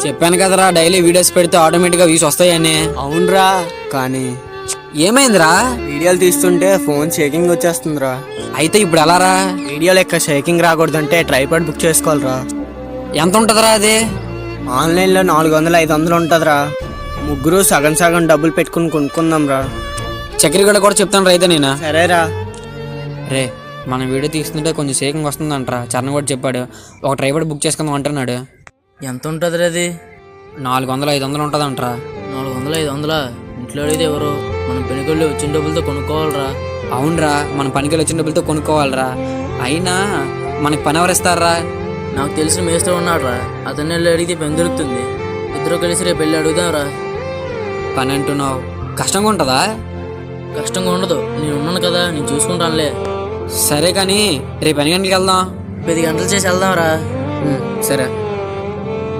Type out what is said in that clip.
చెప్పాను కదరా daily videos పెడితే ఆటోమేటిక్ గా వ్యూస్ వస్తాయని. అవునరా, కానీ ఏమైందిరా? వీడియోలు తీస్తుంటే ఫోన్ షేకింగ్ వచ్చేస్తుందిరా. అయితే ఇప్పుడు ఎలారా? వీడియో లెక్క షేకింగ్ రాకూడదంటే ట్రైపాడ్ బుక్ చేసుకోవాలిరా. ఎంత ఉంటదిరా అది? ఆన్లైన్లో 400-500 ఉంటుందిరా. ముగ్గురు సగం సగం డబ్బులు పెట్టుకుని కొనుక్కుందాంరా. చక్కెర కూడా చెప్తాను రైతే నేను. సరేరా. రే, మనం వీడియో తీస్తుంటే కొంచెం షేకింగ్ వస్తుందంటరా. చరణ్ కూడా చెప్పాడు. ఒక ట్రైపాడ్ బుక్ చేసుకుందాం అంటున్నాడు. ఎంత ఉంటుంది అది? 400-500 ఉంటుందంటరా. 400-500 ఇంట్లో అడిగితే ఎవరు? మనం పెనుకళ్ళు వచ్చిన డబ్బులతో కొనుక్కోవాలరా. అవునరా, మన పనికి వచ్చిన డబ్బులతో కొనుక్కోవాలరా. అయినా మనకి పని ఎవరిస్తారా? నాకు తెలిసిన మేస్త్రి ఉన్నాడురా, అతన్ని వెళ్ళి అడిగితే పని దొరుకుతుంది. ఇద్దరు కలిసి రేపు వెళ్ళి అడుగుదాంరా. పని అంటున్నావు, కష్టంగా ఉంటుందా? కష్టంగా ఉండదు, నేను ఉన్నాను కదా, నేను చూసుకుంటానులే. సరే కానీ రేపు ఎన్ని గంటలకు వెళ్దాం? 10 గంటలు చేసి వెళ్దాంరా. సరే.